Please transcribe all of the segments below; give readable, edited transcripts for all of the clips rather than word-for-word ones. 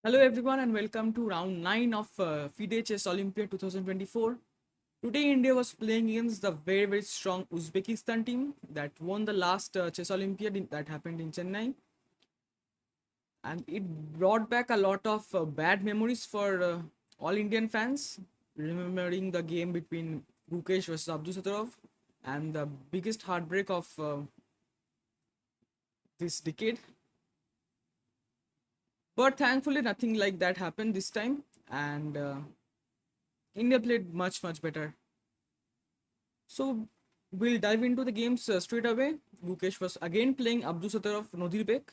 Hello everyone and welcome to round 9 of FIDE Chess Olympiad 2024. Today India was playing against the very strong Uzbekistan team that won the last Chess Olympiad that happened in Chennai, and it brought back a lot of bad memories for all Indian fans, remembering the game between Gukesh versus Abdusattorov and the biggest heartbreak of this decade. But thankfully nothing like that happened this time, and India played much better. So we'll dive into the games straight away. Gukesh was again playing Abdusattorov Nodirbek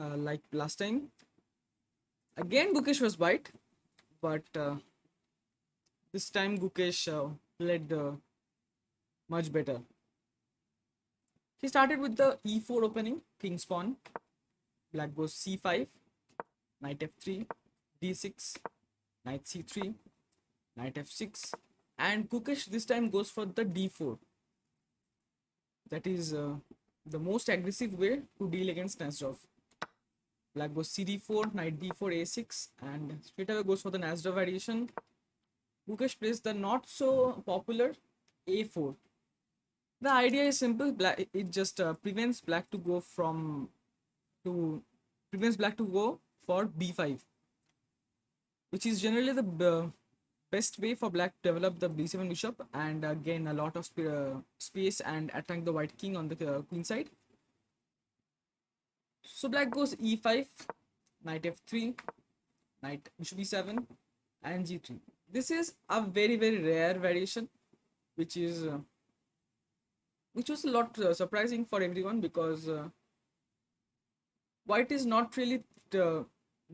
like last time. Again Gukesh was white, but this time Gukesh played much better. He started with the e4 opening, king's pawn. Black goes c5, knight f3, d6, knight c3, knight f6, and Gukesh this time goes for the d4. That is the most aggressive way to deal against Nazdorf. Black goes cd4, knight d4, a6, and straight away goes for the Nazdorf variation. Gukesh plays the not so popular a4. The idea is simple. Black, it just prevents black to go for b5, which is generally the best way for black to develop the b7 bishop and gain a lot of space and attack the white king on the queen side. So black goes e5, knight f3, knight bishop e7, and g3. This is a very rare variation, which is which was a lot surprising for everyone because white is not really uh,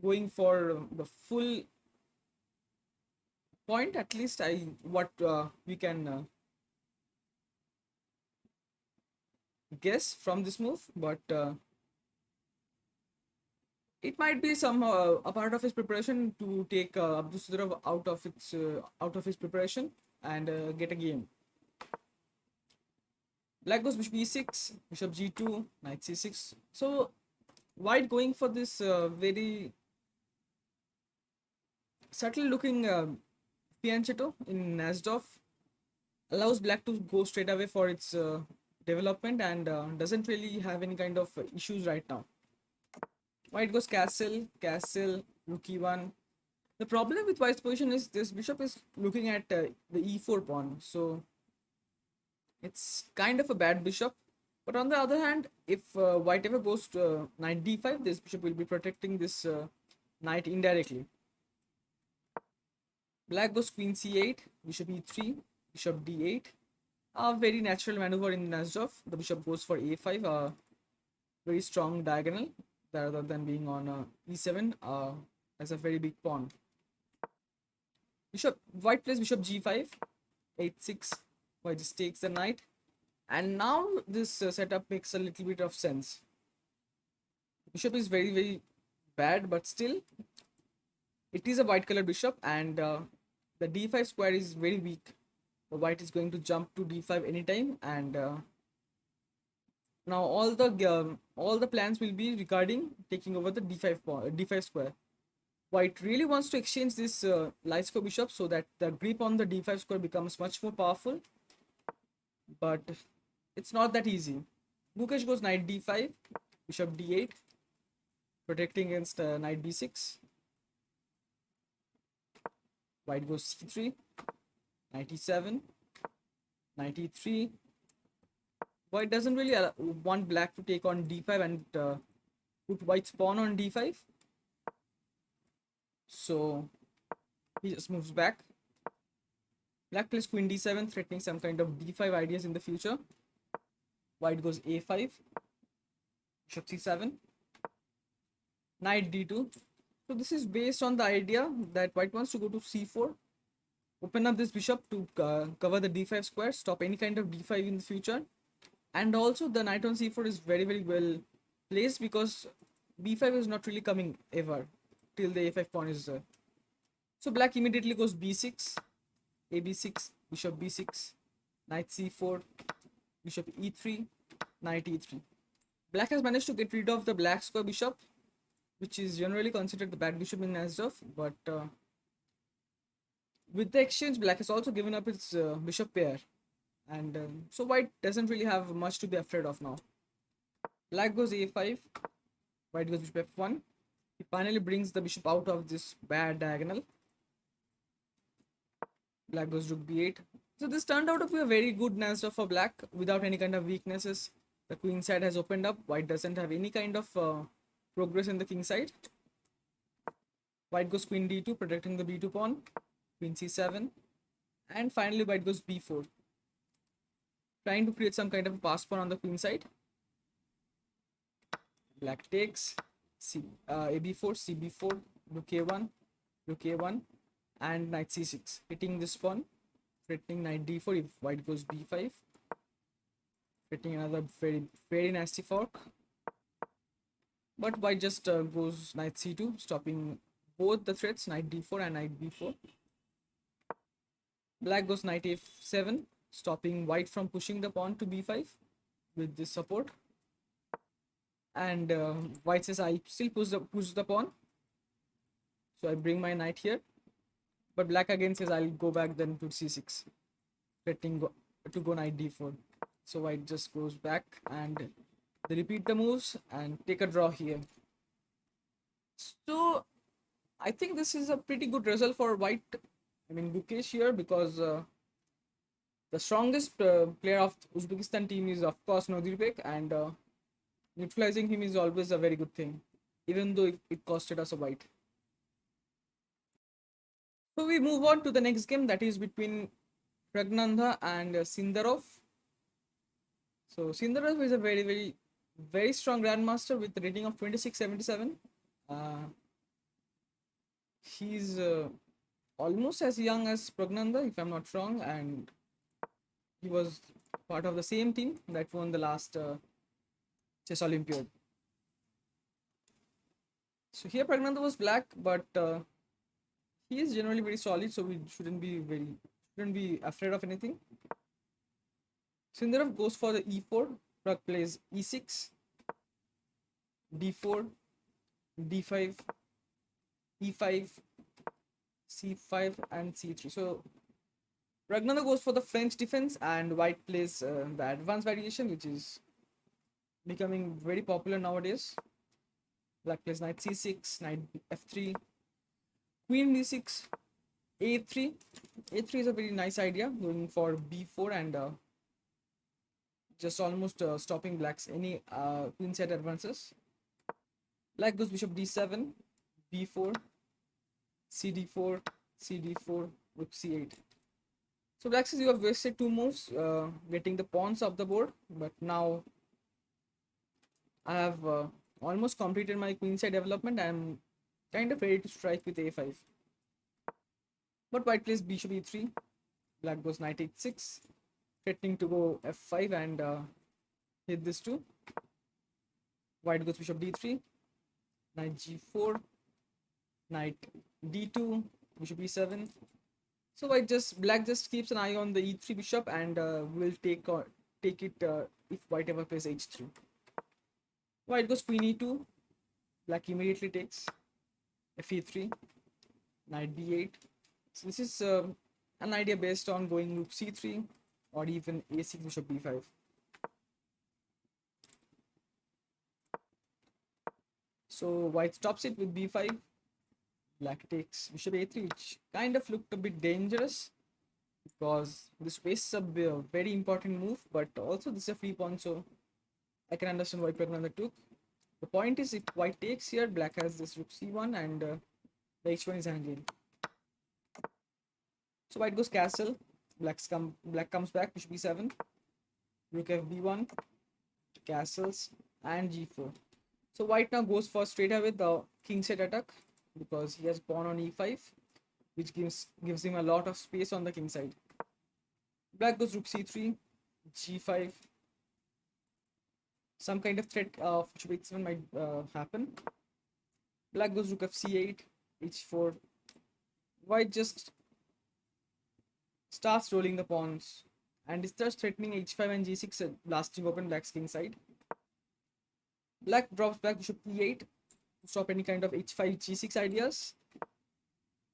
going for the full point. At least what we can guess from this move, but it might be some a part of his preparation to take Abdusattorov out of his preparation and get a game. Black goes bishop e6, bishop g2, knight c6. So white going for this very subtle looking fianchetto in Nazdorf allows black to go straight away for its development and doesn't really have any kind of issues right now. White goes castle, rook e1. The problem with white's position is this bishop is looking at the e4 pawn, so it's kind of a bad bishop. But on the other hand, if white ever goes to knight d5, this bishop will be protecting this knight indirectly. Black goes queen c8, bishop e3, bishop d8. A very natural maneuver in Nazdorf. The bishop goes for a5, a very strong diagonal rather than being on e7 as a very big pawn. White plays bishop g5, 8-6. White just takes the knight. And now this setup makes a little bit of sense. Bishop is very bad, but still it is a white color bishop, and the d5 square is very weak. The white is going to jump to d5 anytime, and now all the plans will be regarding taking over the d5 square. White really wants to exchange this light square bishop so that the grip on the d5 square becomes much more powerful, but it's not that easy. Gukesh goes knight d5, bishop d8, protecting against knight b6. White goes c3, knight e7, knight e3. White doesn't really want black to take on d5 and put white's pawn on d5. So he just moves back. Black plays queen d7, threatening some kind of d5 ideas in the future. White goes a5, bishop c7, knight d2. So this is based on the idea that white wants to go to c4, open up this bishop to cover the d5 square, stop any kind of d5 in the future. And also the knight on c4 is very well placed because b5 is not really coming ever till the a5 pawn is there. So black immediately goes b6, ab6, bishop b6, knight c4, bishop e3, knight e3. Black has managed to get rid of the black square bishop, which is generally considered the bad bishop in Asdorf. But with the exchange, black has also given up its bishop pair, and so white doesn't really have much to be afraid of now. Black goes a5, white goes bishop f1. He finally brings the bishop out of this bad diagonal. Black goes rook b8. So this turned out to be a very good Nasdaq for black without any kind of weaknesses. The queen side has opened up. White doesn't have any kind of progress in the king side. White goes queen d2, protecting the b2 pawn. Queen c7. And finally white goes b4, trying to create some kind of a pass pawn on the queen side. Black takes ab4, cb4, rook a1, rook a1, and knight c6, hitting this pawn, threatening knight d4 if white goes b5, threatening another very nasty fork. But white just goes knight c2, stopping both the threats, knight d4 and knight b4. Black goes knight f7, stopping white from pushing the pawn to b5 with this support. And white says I'll still push the pawn, so I bring my knight here. But black again says I'll go back then to c6, threatening to go knight d4. So white just goes back and they repeat the moves and take a draw here. So I think this is a pretty good result for white. I mean Gukesh here, because the strongest player of Uzbekistan team is of course Nodirbek, and neutralizing him is always a very good thing, even though it costed us a white. So we move on to the next game, that is between Praggnanandhaa and Sindarov. So Sindarov is a very strong grandmaster with a rating of 2677. He's almost as young as Praggnanandhaa, if I'm not wrong, and he was part of the same team that won the last chess Olympiad. So here Praggnanandhaa was black, but he is generally very solid, so we shouldn't be afraid of anything. Sindarov goes for the e4. Prag plays e6, d4, d5, e5, c5, and c3. So Praggnanandhaa goes for the French defense, and white plays the advanced variation, which is becoming very popular nowadays. Black plays knight c6, knight f3, queen d6, a3. a3 is a very nice idea, going for b4 and just almost stopping black's any queen side advances. Black goes bishop d7, b4, cd4, cd4, rook c8. So black says you have wasted two moves getting the pawns off the board, but now I have almost completed my queen side development. I am kind of ready to strike with a5. But white plays bishop e3, black goes knight h6, threatening to go f5 and hit this too. White goes bishop d3, knight g4, knight d2, bishop e7. So black just keeps an eye on the e3 bishop and will take it if white ever plays h3. White goes queen e2, black immediately takes fe3, knight b8. So this is an idea based on going rook c3 or even a6, bishop b5. So white stops it with b5. Black takes bishop a3, which kind of looked a bit dangerous because this wastes a very important move, but also this is a free pawn, so I can understand why Praggnanandhaa took. The point is, if white takes here, black has this rook c1 and the h1 is hanging. So white goes castle, black comes back, bishop e7, rook fb1, castles, and g4. So white now goes for straight away the king side attack because he has pawn on e5, which gives him a lot of space on the king side. Black goes rook c3, g5. Some kind of threat of bishop h7 might happen. Black goes rook f8, h4. White just starts rolling the pawns and starts threatening h5 and g6, blasting open black's king side. Black drops back bishop e8, to stop any kind of h5, g6 ideas.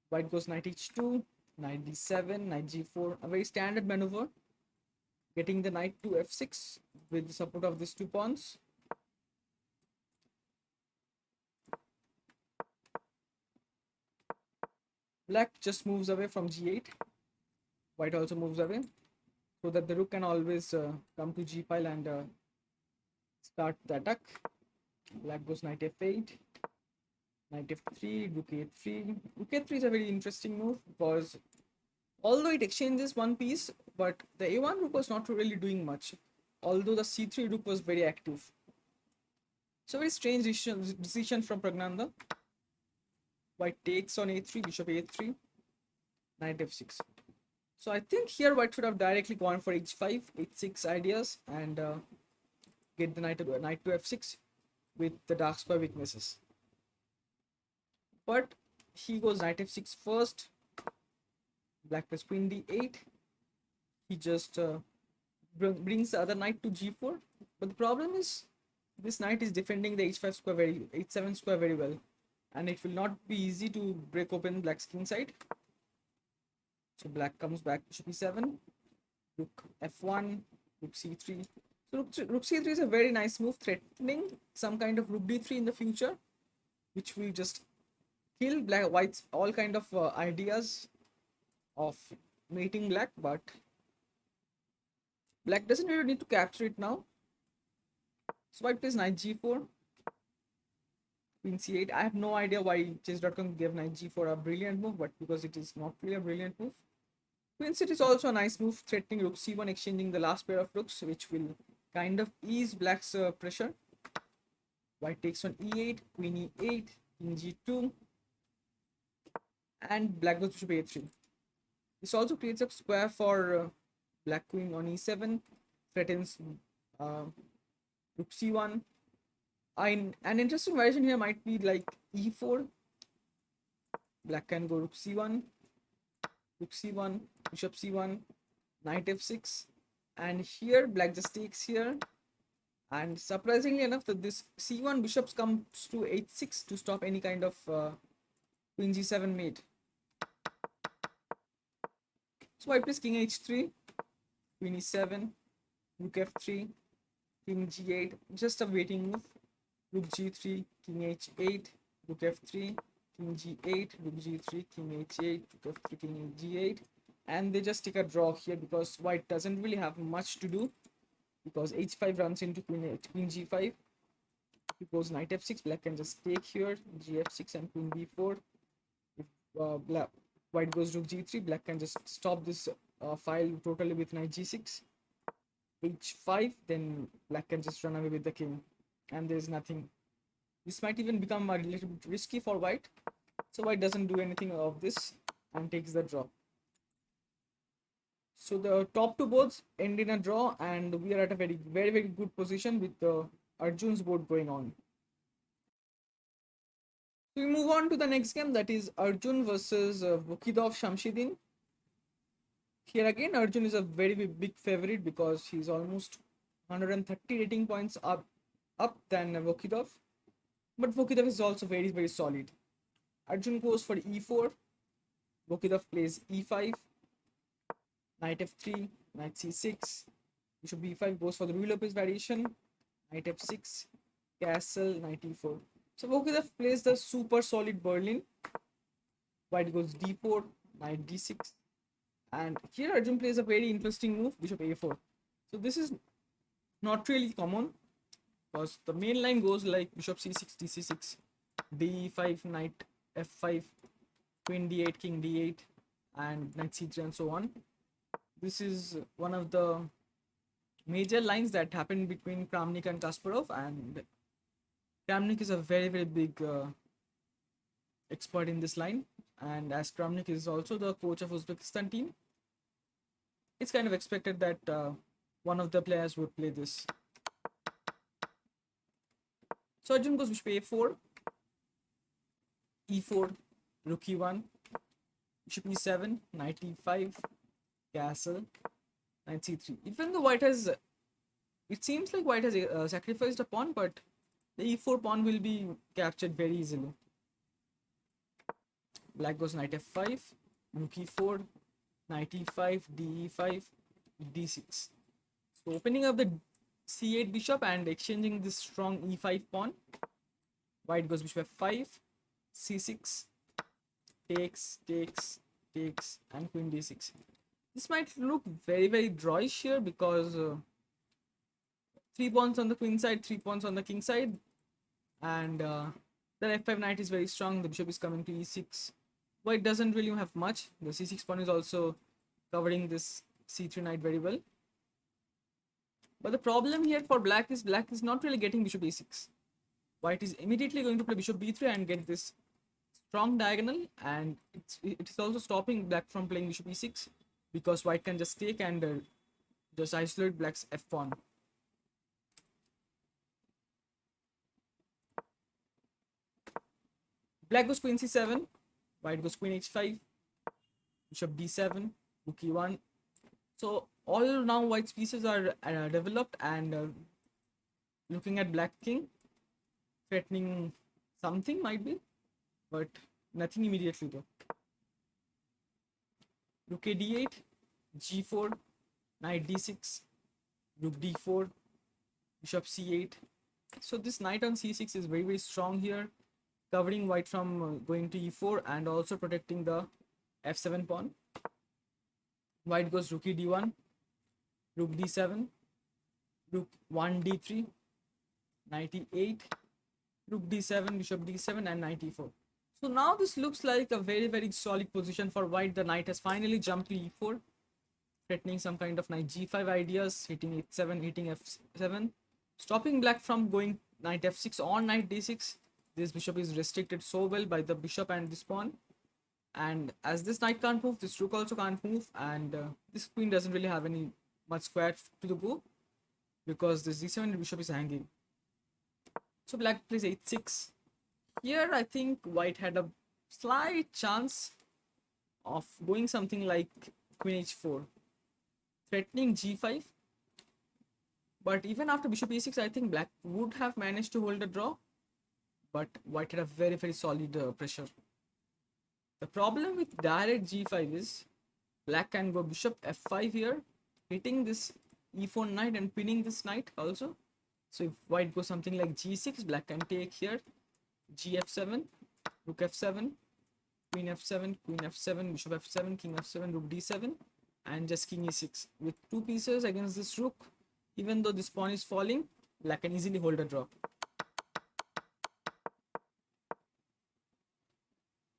White goes knight h2, knight d7, knight g4, a very standard maneuver, getting the knight to f6 with the support of these two pawns. Black just moves away from g8. White also moves away so that the rook can always come to g file and start the attack. Black goes knight f8, knight f3, rook a3. Rook a3 is a very interesting move because although it exchanges one piece, but the a1 rook was not really doing much, although the c3 rook was very active. So very strange decision from Praggnanandhaa. White takes on a3, bishop a3, knight f6. So I think here White should have directly gone for h5, h6 ideas and get the knight to f6 with the dark square weaknesses. But he goes knight f6 first. Black plays queen d8. He just brings the other knight to g4. But the problem is this knight is defending the h5 square h7 square very well, and it will not be easy to break open Black's king side. So Black comes back bishop e7, rook f1, rook c3. So rook c3 is a very nice move, threatening some kind of rook d3 in the future, which will just kill White's all kind of ideas of mating Black. But Black doesn't really need to capture it now. So White plays knight g4, queen c8. I have no idea why chess.com gave knight g4 a brilliant move, but because it is not really a brilliant move. Queen c8 is also a nice move, threatening rook c1, exchanging the last pair of rooks, which will kind of ease Black's pressure. White takes on e8, queen e8, king g2, and Black goes bishop a3. This also creates a square for Black queen on e7, threatens rook c1. An interesting variation here might be like e4. Black can go rook c1, bishop c1, knight f6, and here Black just takes here. And surprisingly enough, that this c1 bishops comes to h6 to stop any kind of queen g7 mate. So White plays king h3, queen e7, rook f3, king g8, just a waiting move. Rook g3, king h8, rook f3, king g8, rook g3, king h8, rook f3, king g8, and they just take a draw here because White doesn't really have much to do, because h5 runs into queen g5. He goes knight f6. Black can just take here, gf6 and queen b4. If White goes rook g3, Black can just stop this file totally with knight g6, h5. Then Black can just run away with the king, and there is nothing. This might even become a little bit risky for White. So White doesn't do anything of this and takes the draw. So the top two boards end in a draw, and we are at a very good position with the Arjun's board going on. So we move on to the next game, that is Arjun versus Vukidov Shamshidin. Here again, Arjun is a very big favorite because he's almost 130 rating points up than Vukidov. But Vukidov is also very solid. Arjun goes for e4. Vukidov plays e5. Knight f3, knight c6, bishop b5 goes for the Ruy Lopez variation, knight f6, castle, knight e4. So Vukidov plays the super solid Berlin. White goes d4, knight d6, and here Arjun plays a very interesting move, bishop a4. So this is not really common because the main line goes like bishop c6, dc6, d5, knight f5, queen d8, king d8, and knight c3, and so on. This is one of the major lines that happened between Kramnik and Kasparov, and Kramnik is a very big expert in this line, and as Kramnik is also the coach of Uzbekistan team, it's kind of expected that one of the players would play this. So Arjun goes bishop a4, e4, rook e1, bishop e7, knight e5, castle, knight c3. Even though White has, it seems like White has sacrificed a pawn, but the e4 pawn will be captured very easily. Black goes knight f5, rook e4, knight e5, d5, d6. So opening up the c8 bishop and exchanging this strong e5 pawn. White goes bishop f5, c6, takes, takes, takes, and queen d6. This might look very drawish here because 3 pawns on the queen side, 3 pawns on the king side, and the f5 knight is very strong. The bishop is coming to e6. White doesn't really have much. The c6 pawn is also covering this c3 knight very well. But the problem here for black is not really getting bishop a6. White is immediately going to play bishop b3 and get this strong diagonal, and it is also stopping black from playing bishop e6 because white can just take and just isolate black's f pawn. Black goes queen c7, white goes queen h5, bishop d7, rook e1. So all now white's pieces are developed and looking at black king, threatening something might be, but nothing immediately though. Rook a d8, g4, knight d6, rook d4, bishop c8. So this knight on c6 is very strong here, covering white from going to e4 and also protecting the f7 pawn. White goes rook e d1, rook d7, rook 1 d3, knight e8, rook d7, bishop d7, and knight e4. So now this looks like a very solid position for white. The knight has finally jumped to e4, threatening some kind of knight g5 ideas, hitting h7, hitting f7, stopping black from going knight f6 or knight d6. This bishop is restricted so well by the bishop and this pawn. And as this knight can't move, this rook also can't move, and this queen doesn't really have any much square to the go because this d7 bishop is hanging. So black plays h6. Here I think white had a slight chance of going something like queen h4, threatening g5. But even after bishop e6, I think black would have managed to hold a draw, but white had a very solid pressure. The problem with direct g5 is black can go bishop f5 here, hitting this e4 knight and pinning this knight also. So if white goes something like g6, black can take here, gf7, rook f7, queen f7, queen f7, bishop f7, king f7, rook d7, and just king e6. With 2 pieces against this rook, even though this pawn is falling, black can easily hold a draw.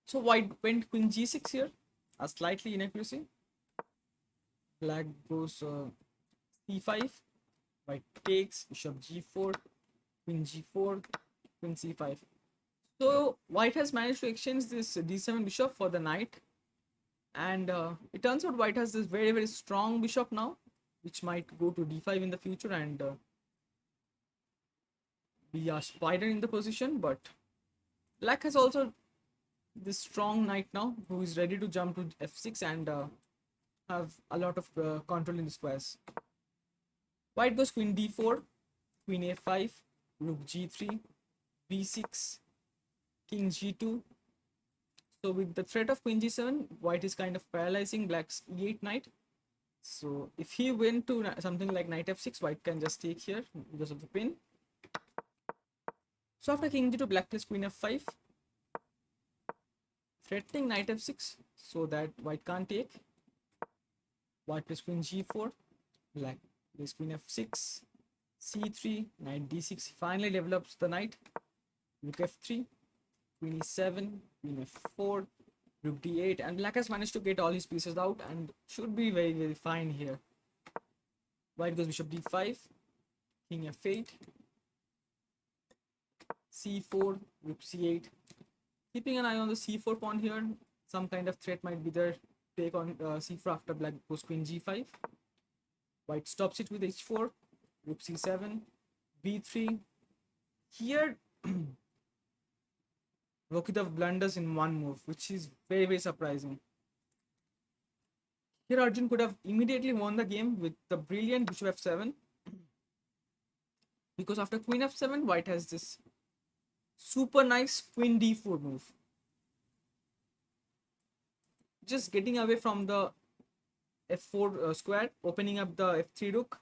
So white went queen g6 here, a slightly inaccuracy. Black goes c5, white takes, bishop g4, queen g4, queen c5. So white has managed to exchange this d7 bishop for the knight, and it turns out white has this very strong bishop now, which might go to d5 in the future and be a spider in the position. But black has also this strong knight now who is ready to jump to f6 and have a lot of control in the squares. White goes queen d4, queen a5, rook g3, b6, king g2. So with the threat of queen g7, white is kind of paralyzing black's e8 knight. So if he went to something like knight f6, white can just take here because of the pin. So after king g2, black plays queen f5, threatening knight f6 so that white can't take. White plays queen g4, black plays queen f6, c3, knight d6. Finally develops the knight. Rook f3, queen e7, queen f4, rook d8, and black has managed to get all his pieces out and should be very fine here. White goes bishop d5, king f8, c4, rook c8. Keeping an eye on the c4 pawn here. Some kind of threat might be there. Take on c4 after black goes queen g5. White stops it with h4, rook c7, b3. Here Rokitov blunders in one move, which is very surprising. Here Arjun could have immediately won the game with the brilliant bishop f7. because after queen f7, white has this super nice queen d4 move, just getting away from the f4 square, opening up the f3 rook,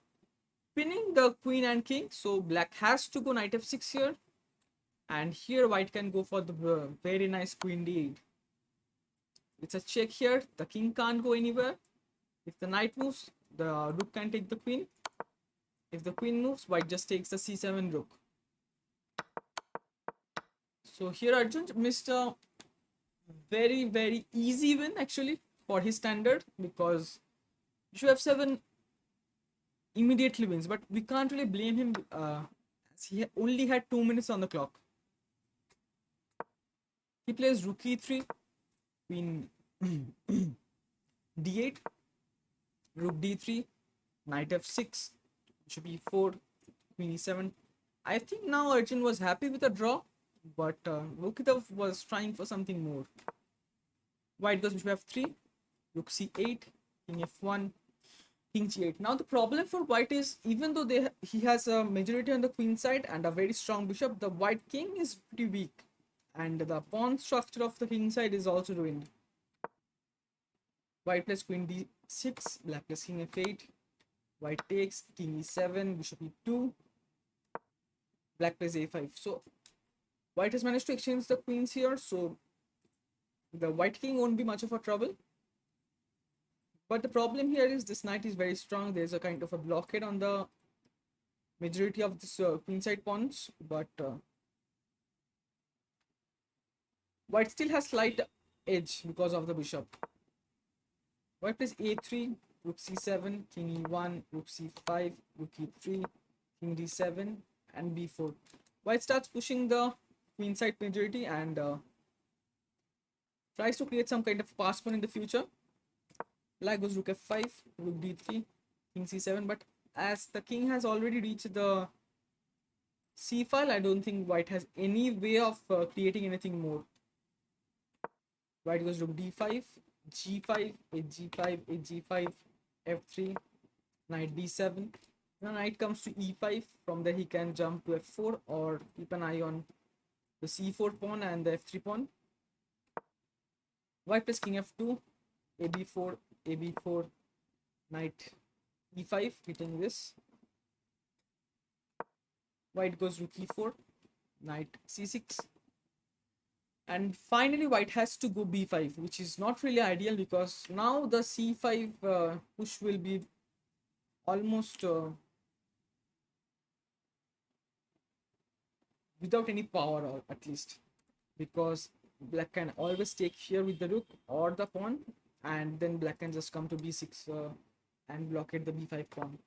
pinning the queen and king. So black has to go knight f6 here, and here white can go for the very nice queen d8. It's a check here. The king can't go anywhere. If the knight moves, the rook can take the queen. If the queen moves, white just takes the c7 rook. So here Arjun missed a very easy win actually for his standard, because bishop f7 immediately wins, but we can't really blame him as he only had 2 minutes on the clock. He plays rook e3, queen d8, rook d3, knight f6, bishop e4, queen e7. I think now Arjun was happy with a draw, but Rukitov was trying for something more. White goes bishop f3, rook c8, king f1, king g8. Now the problem for white is, even though he has a majority on the queen side and a very strong bishop, the white king is pretty weak, and the pawn structure of the king side is also ruined. White plays queen d6, black plays king f8, white takes, king e7, bishop e2, black plays a5. So white has managed to exchange the queens here, so the white king won't be much of a trouble. But the problem here is this knight is very strong. There's a kind of a blockade on the majority of this queenside pawns, but white still has slight edge because of the bishop. White plays a3, rook c7, king e1, rook c5, rook e3, king d7, and b4. White starts pushing the queenside majority and tries to create some kind of pass pawn in the future. Black goes rook f5, rook d3, king c7, but as the king has already reached the c file, I don't think white has any way of creating anything more. White goes rook d5, g5, hg5, hg5, f3, knight d7. Now knight comes to e5. From there he can jump to f4 or keep an eye on the c4 pawn and the f3 pawn. White plays king f2, ab4, ab4, knight e5, hitting this. White goes rook e4, knight c6, and finally white has to go b5, which is not really ideal because now the c5 push will be almost without any power, or at least, because black can always take here with the rook or the pawn, and then black can just come to b6 and blockade the b5 pawn.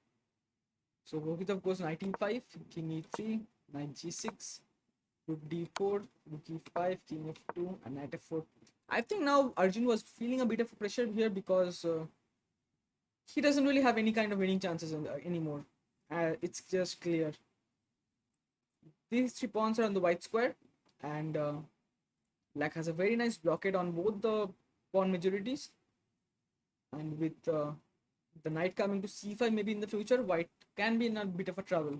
So Rokitov goes knight e5, king e3, knight g6, rook d4, rook e5, king f2, and knight f4. I think now Arjun was feeling a bit of pressure here because he doesn't really have any kind of winning chances anymore. It's just clear. These three pawns are on the white square, and black has a very nice blockade on both the pawn majorities. And with the knight coming to c5 maybe in the future, white can be in a bit of a trouble.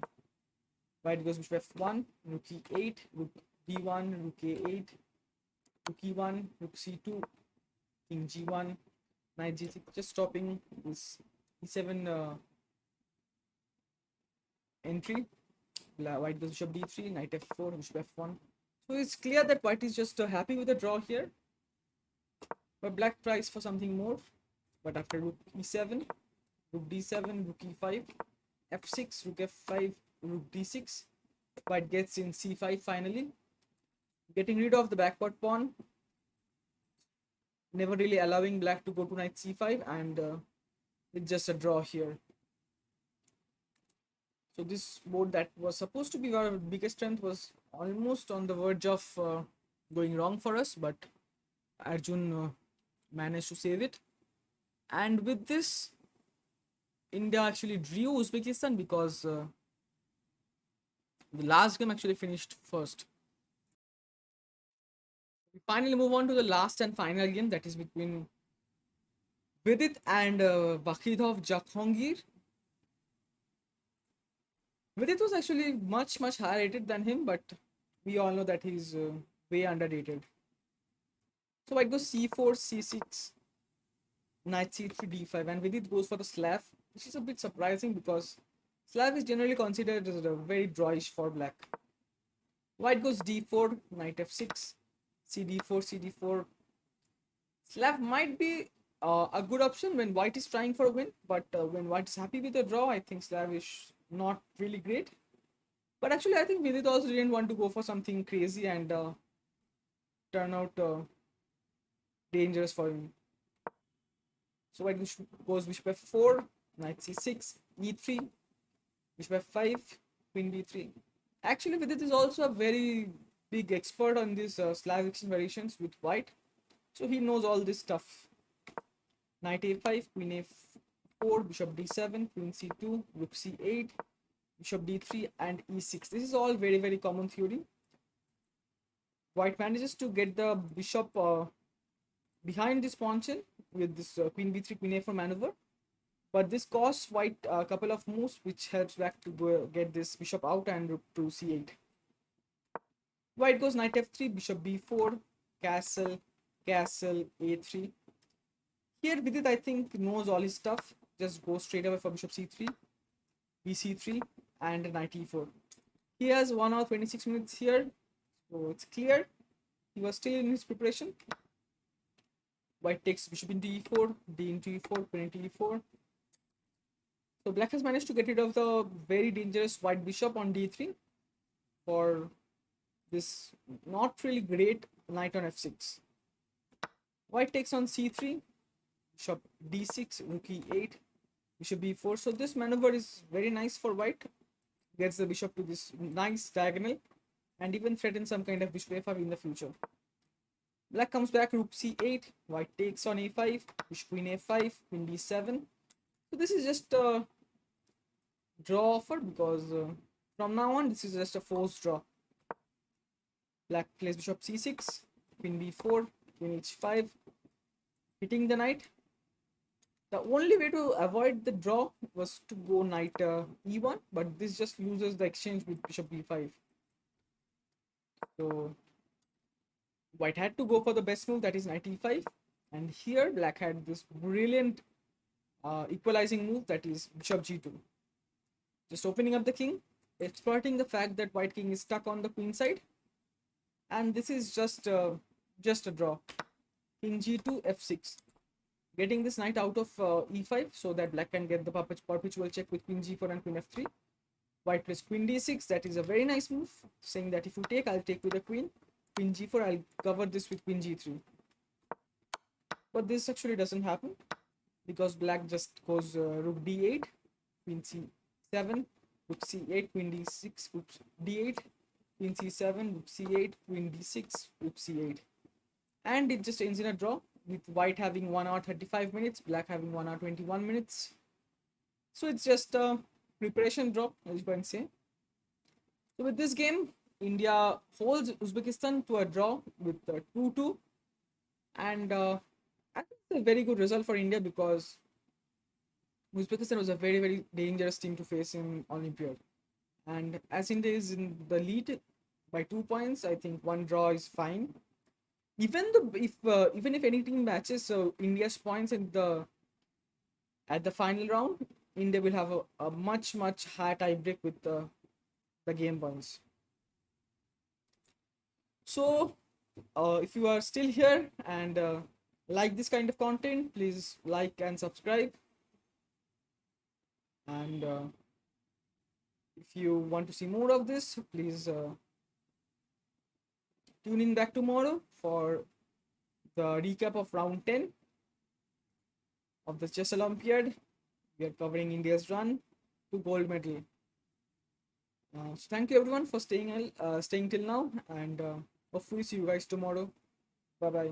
White goes bishop f1, rook e8, rook d1, rook a8, rook e1, rook c2, king g1, knight g6, just stopping this e7 entry. White goes bishop d3, knight f4, bishop f1. So it's clear that white is just happy with the draw here, but black tries for something more. But after rook e7, rook d7, rook e5, f6, rook f5, rook d6, white gets in c5 finally, getting rid of the backward pawn, never really allowing black to go to knight c5, and it's just a draw here. So this board that was supposed to be our biggest strength was almost on the verge of going wrong for us, but Arjun managed to save it. And with this, India actually drew Uzbekistan because the last game actually finished first. We finally move on to the last and final game, that is between Vidit and Vakhidov Jakhongir. Vidit was actually much higher rated than him, but we all know that he's way underrated. So white goes c4, c6, knight c3, d5, and Vidit goes for the slav, which is a bit surprising because slav is generally considered as a very drawish for black. White goes d4, knight f6, cd4, cd4. Slav might be a good option when white is trying for a win, but when white is happy with a draw, I think slav is not really great. But actually, I think Vidit also didn't want to go for something crazy and turn out dangerous for him. So white goes bishop f4, knight c6, e3, bishop f5, queen d3. Actually, Vidit is also a very big expert on these Slavic variations with white, so he knows all this stuff. Knight a5, queen a4, bishop d7, queen c2, rook c8, bishop d3, and e6. This is all very common theory. White manages to get the bishop behind this pawn chain with this queen b3, queen a4 maneuver. But this costs white a couple of moves, which helps black to go get this bishop out and rook to c8. White goes knight f3, bishop b4, castle, castle, a3. Here Vidit, I think, knows all his stuff. Just go straight away for bishop c3, bc3, and knight e4. He has 1 hour 26 minutes here, so it's clear he was still in his preparation. White takes bishop into e4, d into e4, queen into e4. So black has managed to get rid of the very dangerous white bishop on d3 for this not really great knight on f6. White takes on c3, bishop d6, rook e8, bishop b4. So this maneuver is very nice for white. Gets the bishop to this nice diagonal and even threatens some kind of bishop a5 in the future. Black comes back, rook c8, white takes on a5, bishop queen a5, queen d7. So this is just a draw offer because from now on this is just a forced draw. Black plays bishop c6, queen b4, queen h5, hitting the knight. The only way to avoid the draw was to go knight e1, but this just loses the exchange with bishop b5. So white had to go for the best move, that is knight e5, and here black had this brilliant equalizing move, that is bishop g2. Just opening up the king, exploiting the fact that white king is stuck on the queen side, and this is just a draw. King g2, f6, getting this knight out of e5 so that black can get the perpetual check with queen g4 and queen f3. White plays queen d6, that is a very nice move, saying that if you take, I'll take with the queen. Queen g4, I'll cover this with queen g3. But this actually doesn't happen because black just goes rook d8, queen c7, rook c8, queen d6, rook d8, queen c7, rook c8, queen d6, rook c8. And it just ends in a draw, with white having 1 hour 35 minutes, black having 1 hour 21 minutes. So it's just a preparation draw, as you can say. So with this game, India holds Uzbekistan to a draw with 2-2. And I think it's a very good result for India because Uzbekistan was a very dangerous team to face in Olympiad. And as India is in the lead by 2 points, I think one draw is fine. Even if any team matches India's points at the final round, India will have a much higher tie break with the game points. So if you are still here and like this kind of content, please like and subscribe. And if you want to see more of this, please tune in back tomorrow for the recap of round 10 of the Chess Olympiad. We are covering India's run to gold medal. So thank you everyone for staying till now, and hopefully see you guys tomorrow. Bye bye.